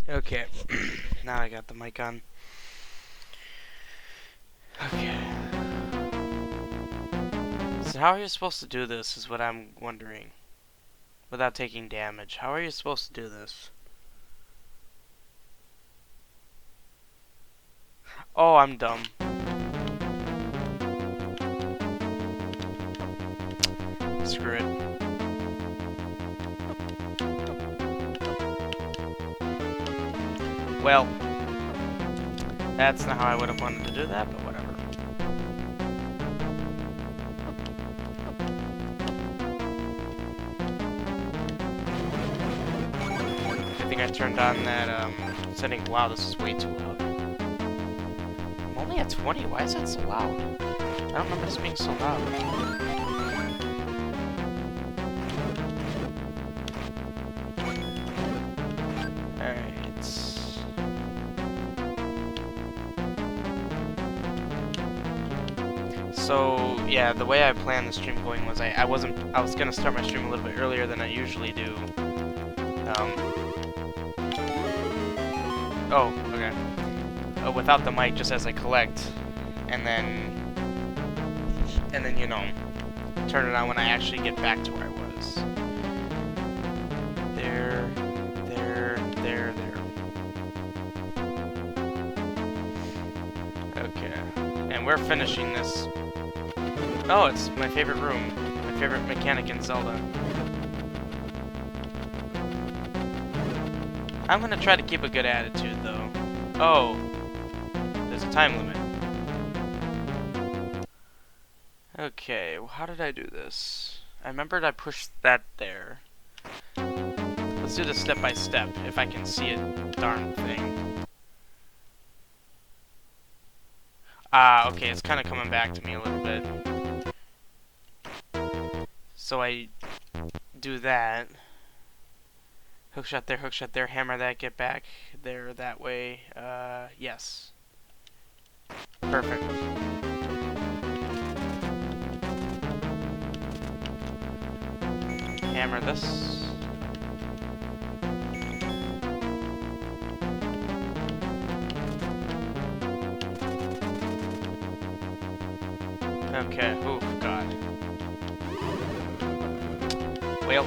Okay, now I got the mic on. Okay. So how are you supposed to do this is what I'm wondering. Without taking damage. How are you supposed to do this? Oh, I'm dumb. Screw it. Well, that's not how I would have wanted to do that, but whatever. I think I turned on that setting. Wow, this is way too loud. I'm only at 20. Why is it so loud? I don't remember this being so loud. So yeah, the way I planned the stream going was I was gonna start my stream a little bit earlier than I usually do. Oh, okay. Without the mic, just as I collect, and then you know, turn it on when I actually get back to where I was. There. Okay, and we're finishing this. Oh, it's my favorite room. My favorite mechanic in Zelda. I'm gonna try to keep a good attitude, though. Oh, there's a time limit. Okay, well, how did I do this? I remembered I pushed that there. Let's do this step by step, if I can see a darn thing. Ah, okay, it's kind of coming back to me a little bit. So I do that. Hookshot there, hammer that, get back there that way. Yes. Perfect. Hammer this. Okay, oof, God. Well.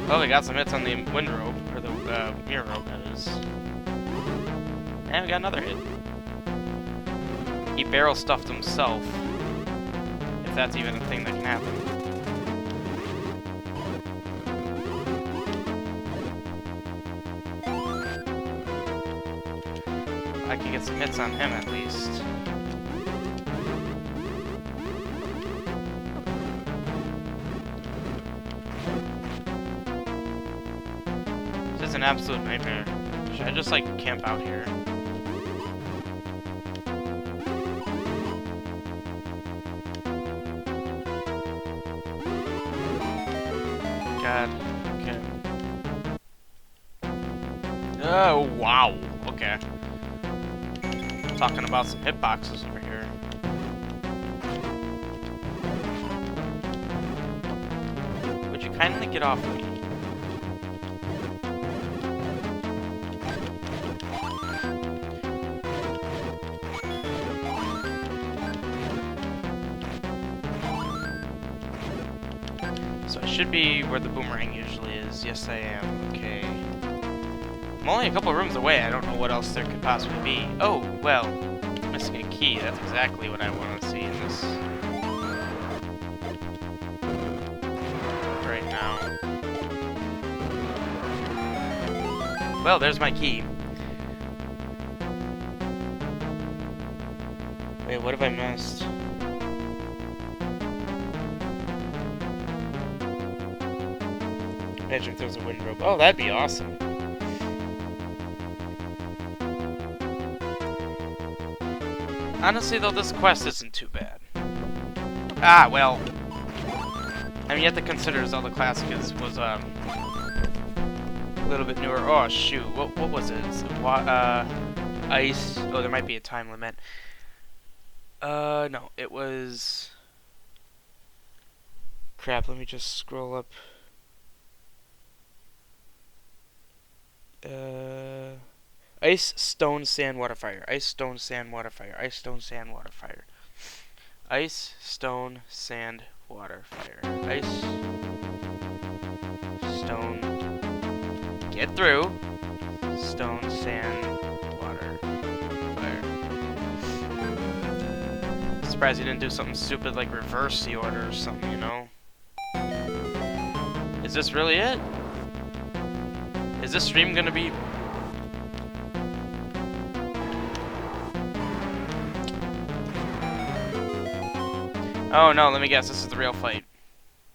Oh, we got some hits on the wind rope, or the mirror rope, that is. And we got another hit. He barrel stuffed himself. If that's even a thing that can happen. I can get some hits on him at least. This is an absolute nightmare. Should I just like camp out here? God. Okay. Oh, wow. Okay. Talking about some hitboxes over here. Would you kindly get off of me? So I should be where the boomerang usually is. Yes, I am. Okay. I'm only a couple rooms away. I don't know what else there could possibly be. Oh, well. Missing a key. That's exactly what I want to see in this. Right now. Well, there's my key. Wait, what have I missed? Imagine if there was a wind rope. Oh, that'd be awesome. Honestly, though, this quest isn't too bad. Ah, well. I mean, you have to consider Zelda Classic was a little bit newer. Oh, shoot. What was it? Ice. Oh, there might be a time limit. No. It was... Crap, let me just scroll up. Ice, stone, sand, water, fire. Ice, stone, sand, water, fire. Ice, stone, sand, water, fire. Ice, stone, sand, water, fire. Ice, stone. Get through. Stone, sand, water, fire. Surprised he didn't do something stupid like reverse the order or something, you know? Is this really it? Is this stream gonna be... Oh no, let me guess, this is the real fight.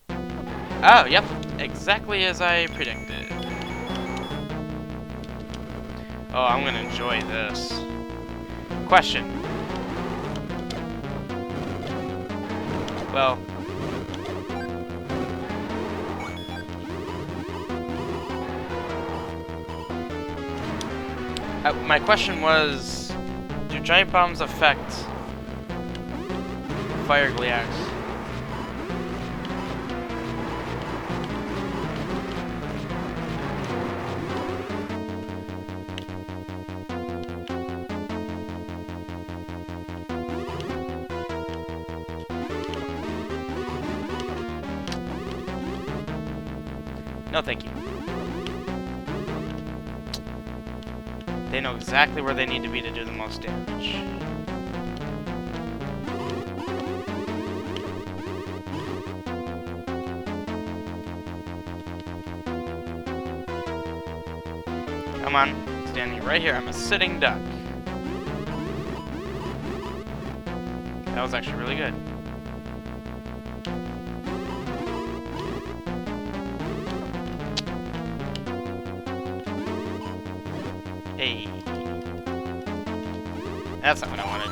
Oh, yep, exactly as I predicted. Oh, I'm gonna enjoy this. Question. Well... my question was, do giant bombs affect fire gliax? No, thank you. They know exactly where they need to be to do the most damage. Come on, standing right here. I'm a sitting duck. That was actually really good. Hey. That's not what I wanted.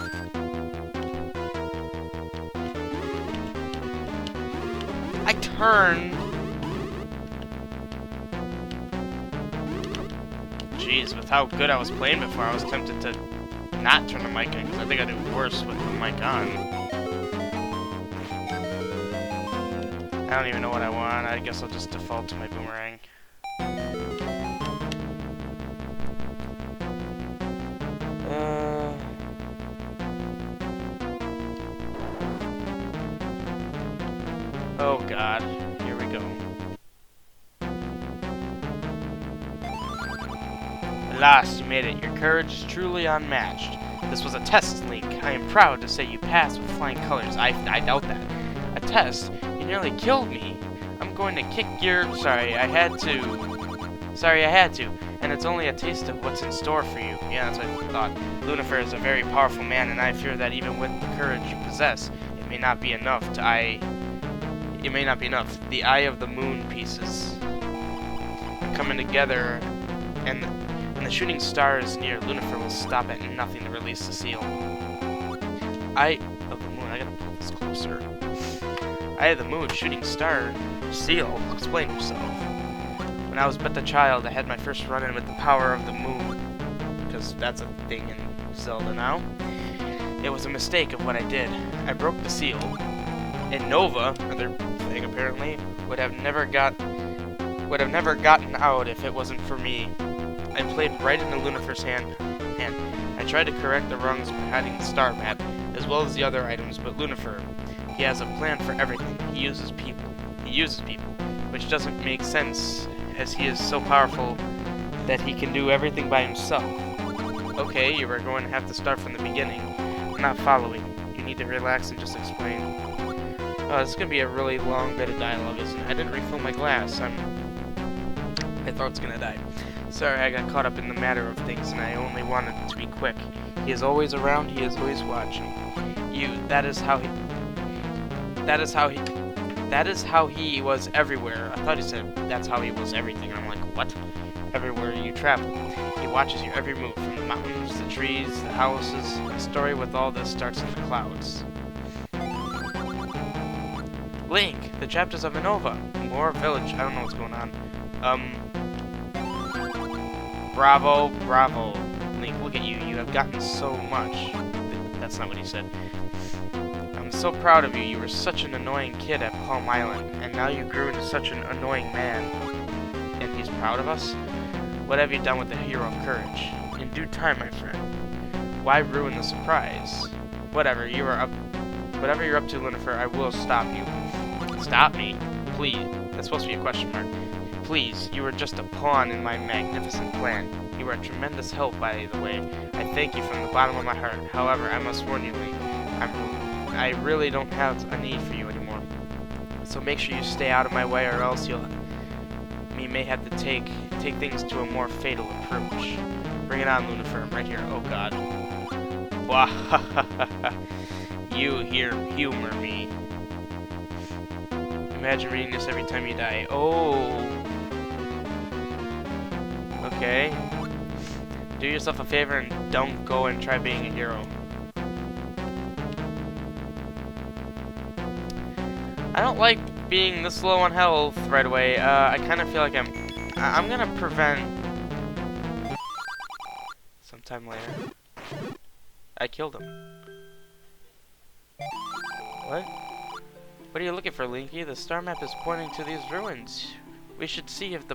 I turned. Jeez, with how good I was playing before, I was tempted to not turn the mic on, because I think I do worse with the mic on. I don't even know what I want. I guess I'll just default to my boomerang. Oh god, here we go. At last, you made it. Your courage is truly unmatched. This was a test, Link. I am proud to say you passed with flying colors. I doubt that. A test? You nearly killed me. I'm going to kick your... Sorry, I had to. And it's only a taste of what's in store for you. Yeah, that's what I thought. Lucifer is a very powerful man, and I fear that even with the courage you possess, it may not be enough to It may not be enough. The Eye of the Moon pieces are coming together, and when the shooting star is near, Lucifer will stop at nothing to release the seal. Eye of the Moon. I gotta pull this closer. Eye of the Moon, shooting star, seal. Explain yourself. When I was but a child, I had my first run-in with the power of the moon, because that's a thing in Zelda now. It was a mistake of what I did. I broke the seal. And Nova, another thing apparently, would have never gotten out if it wasn't for me. I played right into Lucifer's hand. I tried to correct the wrongs by hiding the star map, as well as the other items, but Lucifer, he has a plan for everything. He uses people, which doesn't make sense, as he is so powerful that he can do everything by himself. Okay, you are going to have to start from the beginning. I'm not following. You need to relax and just explain. Oh, this is going to be a really long bit of dialogue, isn't it? I didn't refill my glass. My throat's going to die. Sorry, I got caught up in the matter of things, and I only wanted it to be quick. He is always around. He is always watching. That is how he was everywhere. I thought he said that's how he was everything. I'm like, what? Everywhere you travel. He watches your every move, from the mountains, the trees, the houses. The story with all this starts in the clouds. Link, the chapters of Unova. More village. I don't know what's going on. Bravo. Link, look at you. You have gotten so much. That's not what he said. I'm so proud of you. You were such an annoying kid at Palm Island, and now you grew into such an annoying man. And he's proud of us? What have you done with the hero of courage? In due time, my friend. Why ruin the surprise? Whatever you're up to, Lucifer, I will stop you. Stop me? Please. That's supposed to be a question mark. Please, you are just a pawn in my magnificent plan. You are a tremendous help, by the way. I thank you from the bottom of my heart. However, I must warn you, Link. I really don't have a need for you anymore. So make sure you stay out of my way, or else we may have to take things to a more fatal approach. Bring it on, Lucifer. I'm right here. Oh God. You here humor me. Imagine reading this every time you die. Oh. Okay. Do yourself a favor and don't go and try being a hero. I don't like being this low on health right away. I kind of feel like I'm gonna prevent sometime later. I killed him. What? What are you looking for, Linky? The star map is pointing to these ruins. We should see if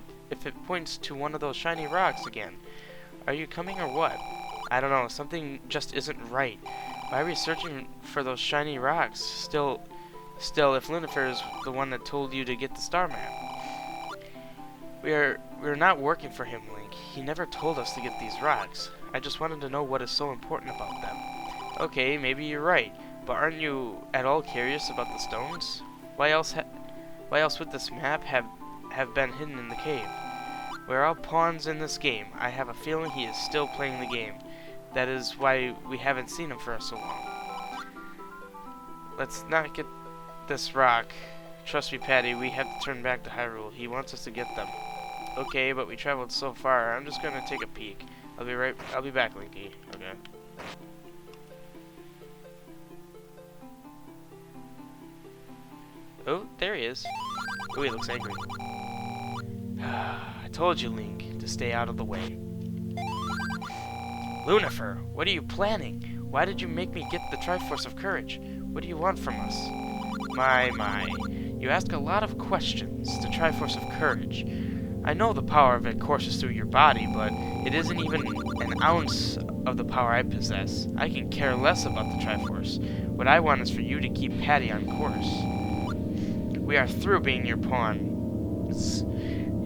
it points to one of those shiny rocks again. Are you coming or what? I don't know. Something just isn't right. Why are we searching for those shiny rocks? Still, if Lucifer is the one that told you to get the star map. We're not working for him, Link. He never told us to get these rocks. I just wanted to know what is so important about them. Okay, maybe you're right. But aren't you at all curious about the stones? Why else would this map have been hidden in the cave? We're all pawns in this game. I have a feeling he is still playing the game. That is why we haven't seen him for so long. Let's not get this rock. Trust me, Patty, we have to turn back to Hyrule. He wants us to get them. Okay, but we traveled so far. I'm just gonna take a peek. I'll be back, Linky. Okay. Oh, there he is. Oh, he looks angry. I told you, Link, to stay out of the way. Lucifer, what are you planning? Why did you make me get the Triforce of Courage? What do you want from us? My. You ask a lot of questions. The Triforce of Courage. I know the power of it courses through your body, but it isn't even an ounce of the power I possess. I can care less about the Triforce. What I want is for you to keep Patty on course. We are through being your pawn.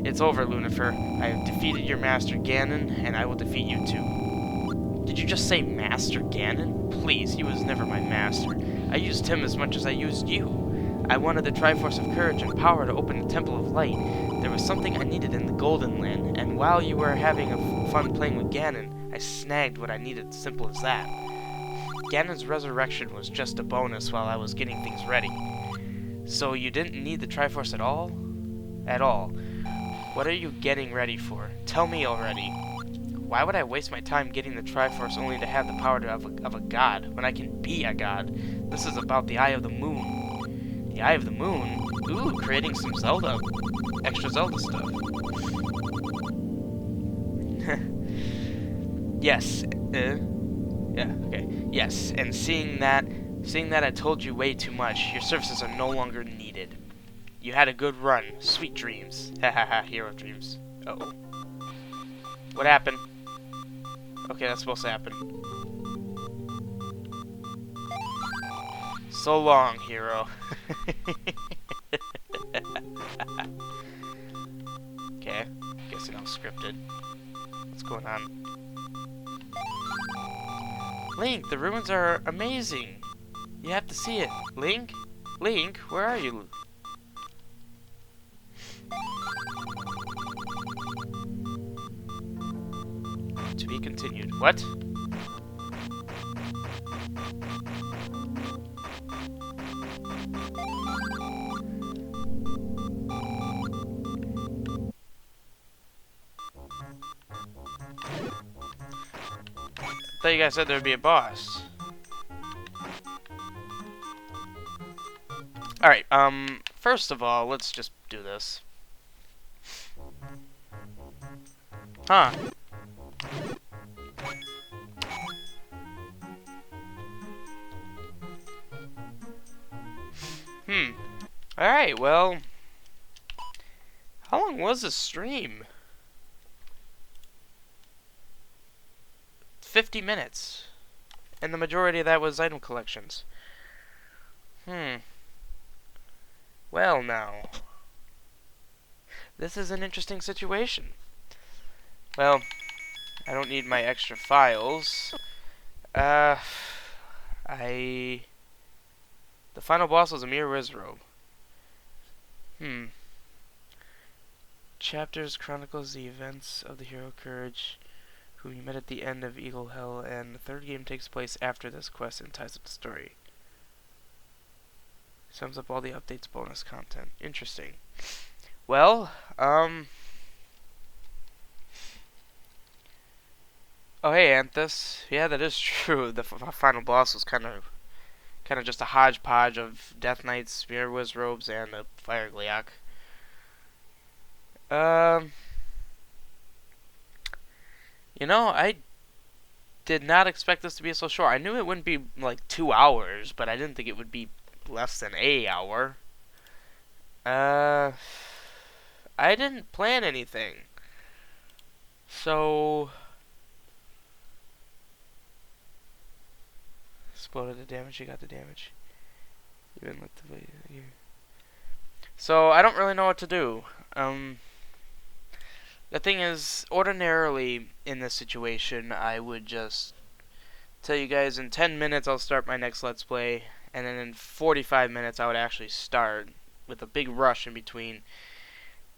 It's over, Lucifer. I have defeated your master, Ganon, and I will defeat you too. Did you just say Master Ganon? Please, he was never my master. I used him as much as I used you. I wanted the Triforce of Courage and power to open the Temple of Light. There was something I needed in the Golden Land, and while you were having fun playing with Ganon, I snagged what I needed, simple as that. Ganon's resurrection was just a bonus while I was getting things ready. So you didn't need the Triforce at all? At all. What are you getting ready for? Tell me already. Why would I waste my time getting the Triforce only to have the power of a god, when I can be a god? This is about the Eye of the Moon. The Eye of the Moon? Ooh, creating some Zelda. Extra Zelda stuff. Yes. Yeah, okay. Yes, and seeing that I told you way too much, your services are no longer needed. You had a good run. Sweet dreams. Hahaha, hero dreams. Uh-oh. What happened? Okay, that's supposed to happen. So long, hero. Okay, guessing I'm scripted. What's going on? Link, the ruins are amazing. You have to see it. Link? Link, where are you? To be continued. What? I thought you guys said there would be a boss. Alright, first of all, let's just do this. Huh. Alright, well... How long was this stream? 50 minutes. And the majority of that was item collections. Well, now. This is an interesting situation. Well, I don't need my extra files. The final boss was a mere robe. Chapters chronicles the events of the hero Courage, whom you met at the end of Eagle Hell, and the third game takes place after this quest and ties up the story. Sums up all the updates, bonus content. Interesting. Well, oh hey, Anthus. Yeah, that is true. The final boss was kind of just a hodgepodge of Death Knights, Mirror Wiz robes, and a Fire Gliok. You know, I did not expect this to be so short. I knew it wouldn't be like 2 hours, but I didn't think it would be less than an hour. I didn't plan anything. So exploded the damage, you got the damage. Even let the here. So I don't really know what to do. The thing is, ordinarily in this situation, I would just tell you guys in 10 minutes I'll start my next Let's Play, and then in 45 minutes I would actually start, with a big rush in between,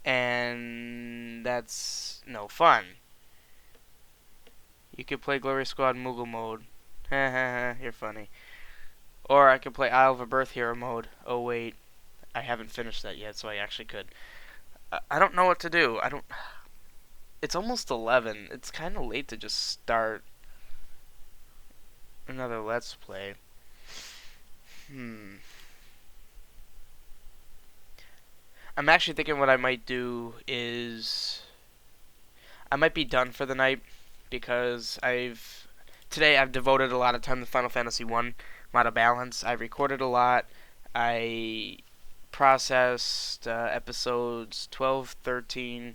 and that's no fun. You could play Glory Squad Moogle mode. You're funny. Or I could play Isle of a Birth Hero mode. Oh wait, I haven't finished that yet, so I actually could. I don't know what to do. It's almost 11. It's kind of late to just start another Let's Play. I'm actually thinking what I might do is I might be done for the night, because today I've devoted a lot of time to Final Fantasy 1 Mod of Balance. I recorded a lot. I processed episodes 12, 13,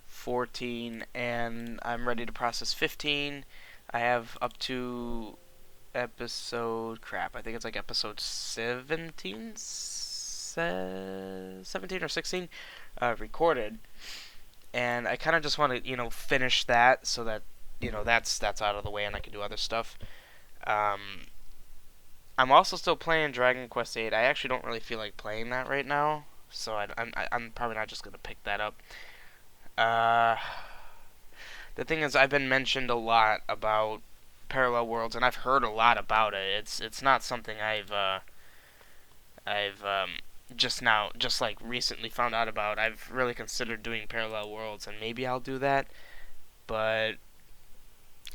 14, and I'm ready to process 15. I have up to episode I think it's like episode 17 or 16 recorded, and I kind of just want to finish that so that that's out of the way and I can do other stuff. I'm also still playing Dragon Quest VIII. I actually don't really feel like playing that right now, so I'm probably not just gonna pick that up. The thing is, I've been mentioned a lot about Parallel Worlds, and I've heard a lot about it. It's not something I've just like recently found out about. I've really considered doing Parallel Worlds, and maybe I'll do that, but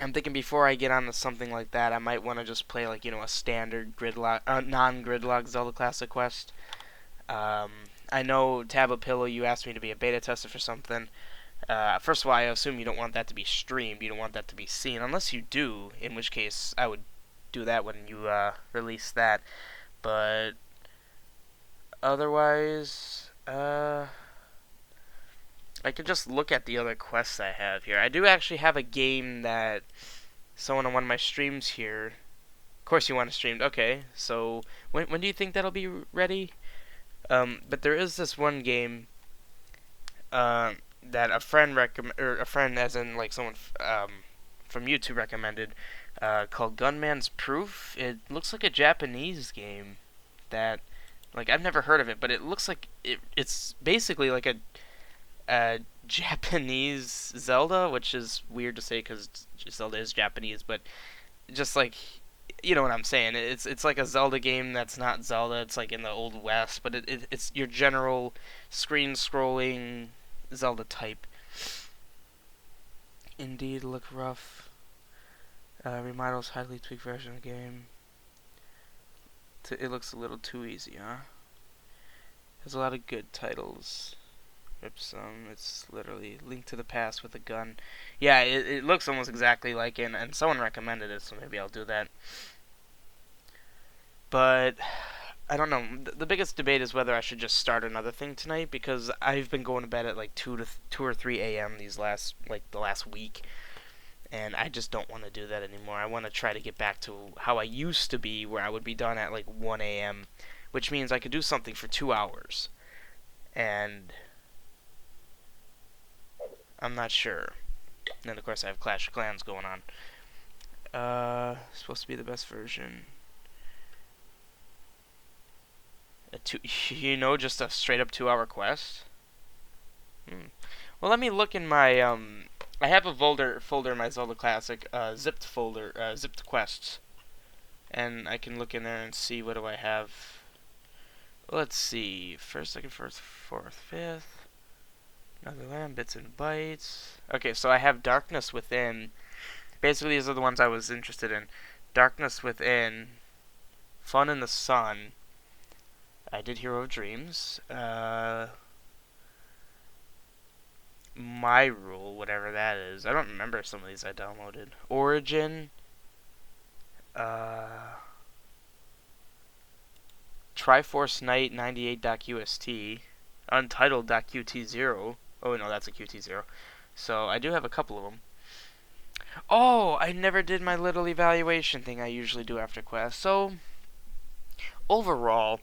I'm thinking before I get onto something like that, I might want to just play like a standard non-gridlock Zelda Classic Quest. I know Tablet Pillow, you asked me to be a beta tester for something. First of all, I assume you don't want that to be streamed. You don't want that to be seen, unless you do, in which case I would do that when you release that. But otherwise, I could just look at the other quests I have here. I do actually have a game that someone on one of my streams here. Of course, you want to stream. Okay, so when do you think that'll be ready? But there is this one game that a friend as in like someone from YouTube recommended, called Gunman's Proof. It looks like a Japanese game that, like, I've never heard of it, but it looks like it's basically like a Japanese Zelda, which is weird to say because Zelda is Japanese, but just like, you know what I'm saying. It's like a Zelda game that's not Zelda. It's like in the Old West, but it's your general screen-scrolling Zelda type. Indeed, look rough. Remodels highly tweaked version of the game. It looks a little too easy, huh? Has a lot of good titles. It's literally Link to the Past with a gun. Yeah, it looks almost exactly like it, and someone recommended it, so maybe I'll do that. But I don't know. The biggest debate is whether I should just start another thing tonight, because I've been going to bed at like 2 or 3 a.m. the last week, and I just don't want to do that anymore. I want to try to get back to how I used to be, where I would be done at like 1 a.m., which means I could do something for 2 hours. And I'm not sure. And then, of course, I have Clash of Clans going on. Supposed to be the best version. Just a straight up 2 hour quest. Well, let me look in my I have a folder in my Zelda Classic, zipped folder, zipped quests, and I can look in there and see what do I have. Let's see, first, second, first, fourth, fifth. Another land, bits and bytes. Okay, so I have Darkness Within. Basically, these are the ones I was interested in. Darkness Within, Fun in the Sun. I did Hero of Dreams. My Rule, whatever that is. I don't remember some of these I downloaded. Origin. Triforce Knight 98.ust. Untitled.qt0. Oh, no, that's a qt0. So, I do have a couple of them. Oh, I never did my little evaluation thing I usually do after quest. So, overall,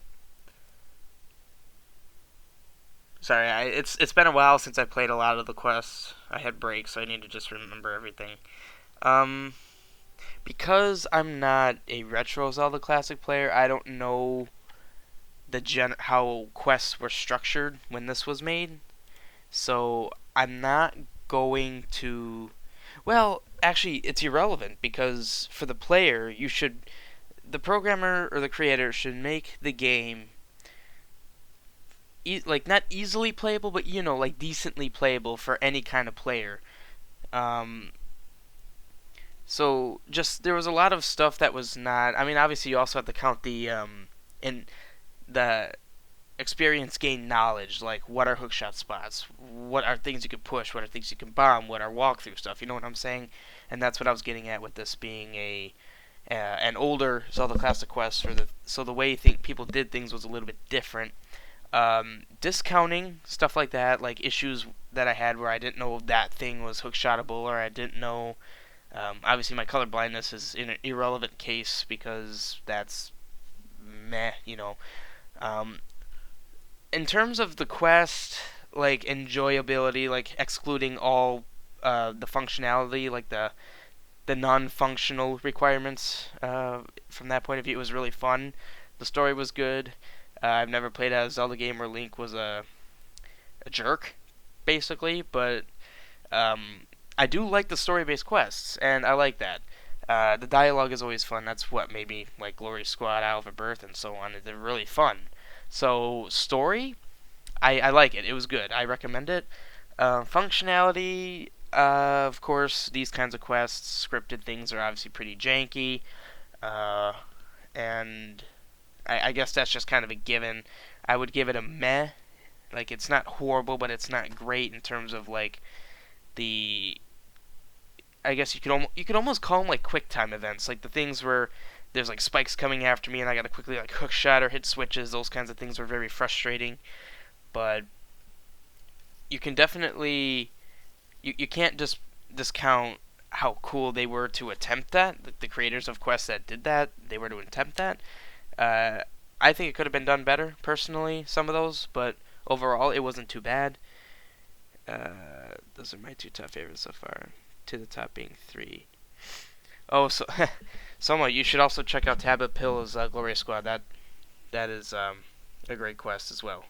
sorry, it's been a while since I played a lot of the quests. I had breaks, so I need to just remember everything. Because I'm not a retro Zelda Classic player, I don't know how quests were structured when this was made. So I'm not going to. Well, actually, it's irrelevant because for the player, the programmer or the creator should make the game like not easily playable, but like decently playable for any kind of player. So just there was a lot of stuff that was not. I mean, obviously you also have to count in the experience gained knowledge, like what are hookshot spots, what are things you can push, what are things you can bomb, what are walkthrough stuff. You know what I'm saying? And that's what I was getting at with this being an older Zelda Classic Quest. So the way people did things was a little bit different. Discounting stuff like that, like issues that I had where I didn't know that thing was hookshotable, or I didn't know. Obviously, my color blindness is in an irrelevant case because that's meh, in terms of the quest, like enjoyability, like excluding all the functionality, like the non-functional requirements, from that point of view, it was really fun. The story was good. I've never played a Zelda game where Link was a jerk, basically, but I do like the story-based quests, and I like that. The dialogue is always fun. That's what made me like Glory Squad, Isle of Birth, and so on. They're really fun. So story, I like it. It was good. I recommend it. Functionality, of course, these kinds of quests, scripted things are obviously pretty janky, and I guess that's just kind of a given. I would give it a meh. Like, it's not horrible, but it's not great in terms of like the. I guess you could almost call them like quick time events, like the things where there's like spikes coming after me and I gotta quickly like hook shot or hit switches. Those kinds of things were very frustrating, but you can definitely you can't just discount how cool they were to attempt that. The creators of quests that did that, they were to attempt that. I think it could have been done better, personally, some of those, but overall, it wasn't too bad. Those are my two top favorites so far. To the top being 3. Oh, so Soma, you should also check out Tablet Pill's Gloria Squad. That is a great quest as well.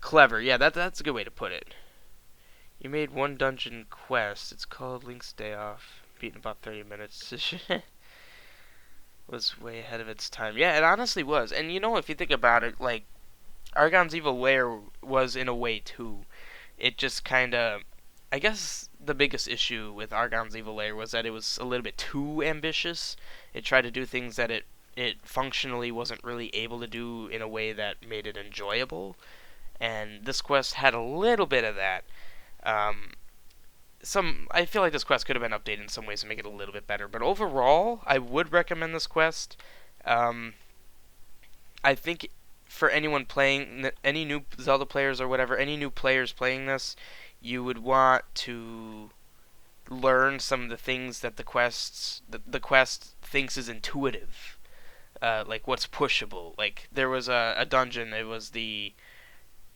Clever, yeah, that's a good way to put it. You made one dungeon quest. It's called Link's Day Off. Beaten about 30 minutes. Was way ahead of its time. Yeah, it honestly was. And if you think about it, like Argon's Evil Lair was in a way too. It just kind of, I guess the biggest issue with Argon's Evil Lair was that it was a little bit too ambitious. It tried to do things that it functionally wasn't really able to do in a way that made it enjoyable. And this quest had a little bit of that. I feel like this quest could have been updated in some ways to make it a little bit better. But overall, I would recommend this quest. I think for anyone playing, any new Zelda players or whatever, any new players playing this, you would want to learn some of the things that the quest thinks is intuitive, like what's pushable. Like there was a dungeon. It was the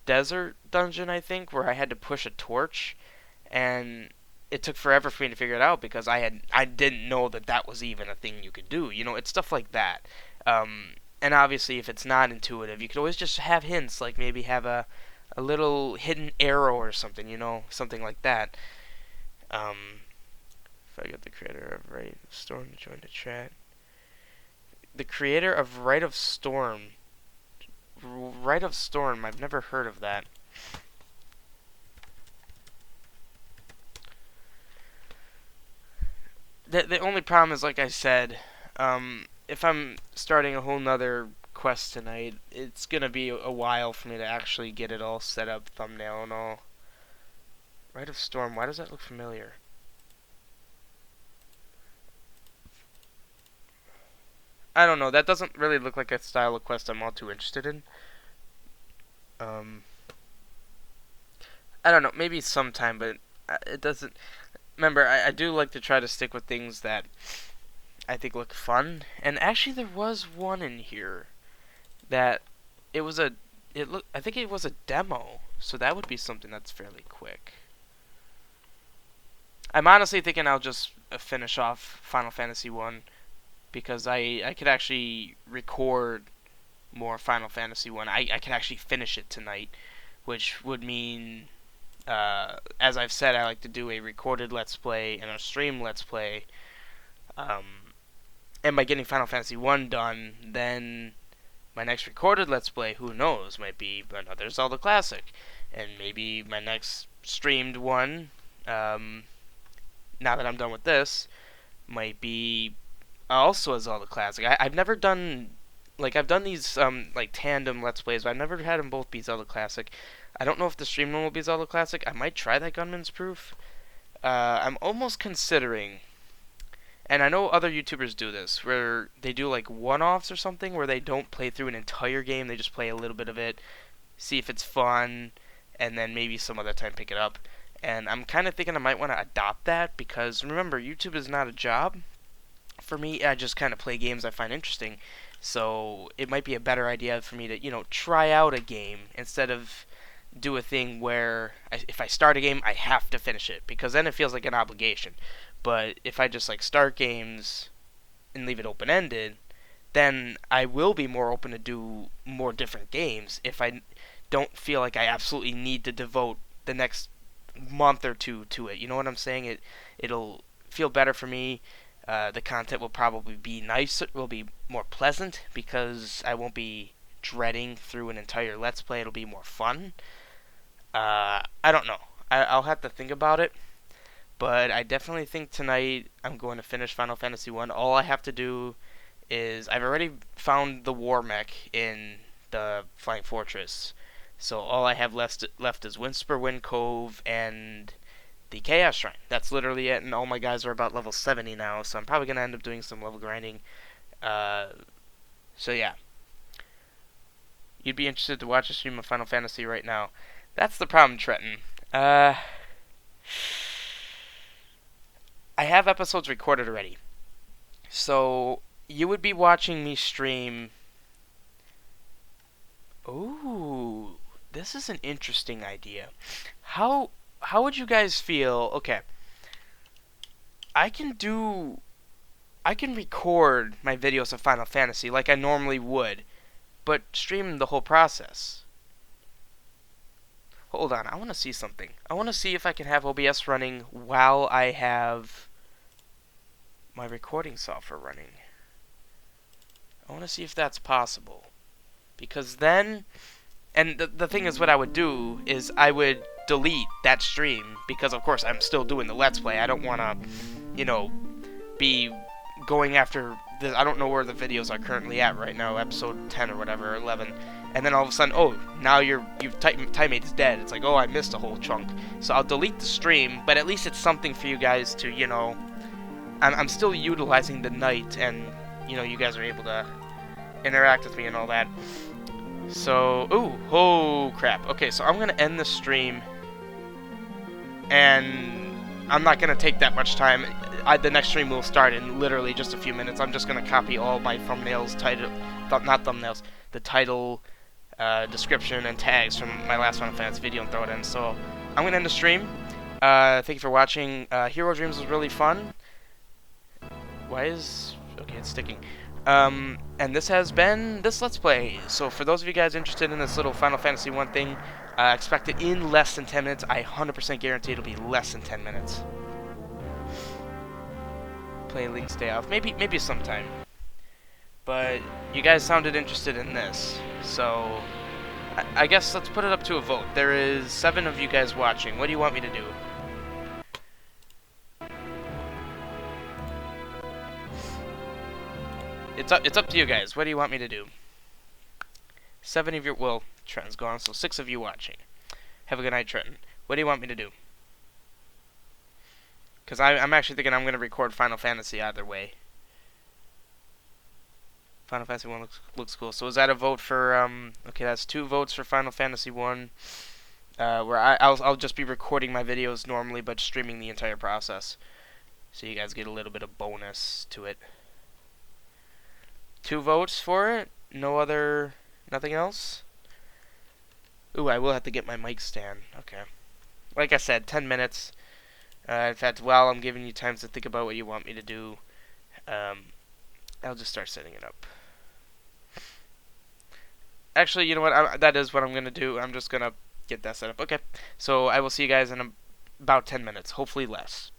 desert dungeon, I think, where I had to push a torch, and it took forever for me to figure it out because I didn't know that that was even a thing you could do. You know, it's stuff like that. And obviously, if it's not intuitive, you could always just have hints, like maybe have a little hidden arrow or something. You know, something like that. If I get the creator of Rite of Storm to join the chat, the creator of Rite of Storm. Rite of Storm. I've never heard of that. The only problem is, like I said, if I'm starting a whole nother quest tonight, it's gonna be a while for me to actually get it all set up, thumbnail and all. Rite of Storm, why does that look familiar? I don't know, that doesn't really look like a style of quest I'm all too interested in. I don't know, maybe sometime, but it doesn't... Remember, I do like to try to stick with things that I think look fun. And actually, there was one in here that it was a... I think it was a demo, so that would be something that's fairly quick. I'm honestly thinking I'll just finish off Final Fantasy 1 because I could actually record more Final Fantasy 1. I can actually finish it tonight, which would mean, as I've said, I like to do a recorded Let's Play and a stream Let's Play. And by getting Final Fantasy 1 done, then my next recorded Let's Play, who knows, might be another Zelda Classic. And maybe my next streamed one, now that I'm done with this, might be also a Zelda Classic. I've never done... Like, I've done these, like, tandem Let's Plays, but I've never had them both be Zelda Classic. I don't know if the stream one will be Zelda Classic. I might try that Gunman's Proof. I'm almost considering... And I know other YouTubers do this, where they do, like, one-offs or something, where they don't play through an entire game, they just play a little bit of it, see if it's fun, and then maybe some other time pick it up. And I'm kind of thinking I might want to adopt that, because, remember, YouTube is not a job. For me, I just kind of play games I find interesting. So it might be a better idea for me to, you know, try out a game instead of do a thing where if I start a game, I have to finish it, because then it feels like an obligation. But if I just like start games and leave it open-ended, then I will be more open to do more different games if I don't feel like I absolutely need to devote the next month or two to it. You know what I'm saying? It'll feel better for me. The content will probably be nicer, will be more pleasant, because I won't be dreading through an entire Let's Play. It'll be more fun. I don't know. I'll have to think about it. But I definitely think tonight I'm going to finish Final Fantasy 1. All I have to do is... I've already found the War Mech in the Flying Fortress. So all I have left is Wind Cove and the Chaos Shrine. That's literally it, and all my guys are about level 70 now, so I'm probably going to end up doing some level grinding. So yeah. You'd be interested to watch a stream of Final Fantasy right now. That's the problem, Trenton. I have episodes recorded already. So, you would be watching me stream... Ooh, this is an interesting idea. How would you guys feel... Okay. I can record my videos of Final Fantasy like I normally would, but stream the whole process. Hold on, I want to see something. I want to see if I can have OBS running while I have my recording software running. I want to see if that's possible. Because then... And the thing is, what I would do is I would delete that stream, because of course I'm still doing the Let's Play. I don't want to, you know, be going after... I don't know where the videos are currently at right now, episode 10 or whatever, or 11. And then all of a sudden, oh, now your timemate is dead. It's like, oh, I missed a whole chunk. So I'll delete the stream, but at least it's something for you guys to, you know... I'm still utilizing the night, and, you know, you guys are able to interact with me and all that. So, ooh, oh crap. Okay, so I'm gonna end the stream, and I'm not gonna take that much time. The next stream will start in literally just a few minutes. I'm just gonna copy all my thumbnails, not thumbnails, the title, description, and tags from my last Final Fantasy video and throw it in. So I'm gonna end the stream. Thank you for watching. Hero Dreams was really fun. Why is... okay, it's sticking. And this has been this Let's Play. So for those of you guys interested in this little Final Fantasy 1 thing, expect it in less than 10 minutes. I 100% guarantee it'll be less than 10 minutes. Play Link's Day Off. Maybe sometime. But you guys sounded interested in this. So I guess let's put it up to a vote. There is 7 of you guys watching. What do you want me to do? It's up to you guys. What do you want me to do? 7 of you... well, Trenton's gone, so 6 of you watching. Have a good night, Trenton. What do you want me to do? Because I'm actually thinking I'm going to record Final Fantasy either way. Final Fantasy 1 looks cool. So is that a vote for... okay, that's 2 votes for Final Fantasy 1. Where I'll just be recording my videos normally, but streaming the entire process. So you guys get a little bit of bonus to it. 2 votes for it? Nothing else? Ooh, I will have to get my mic stand. Okay. Like I said, 10 minutes. In fact, while I'm giving you time to think about what you want me to do, I'll just start setting it up. Actually, you know what? That is what I'm going to do. I'm just going to get that set up. Okay. So I will see you guys in about 10 minutes. Hopefully less.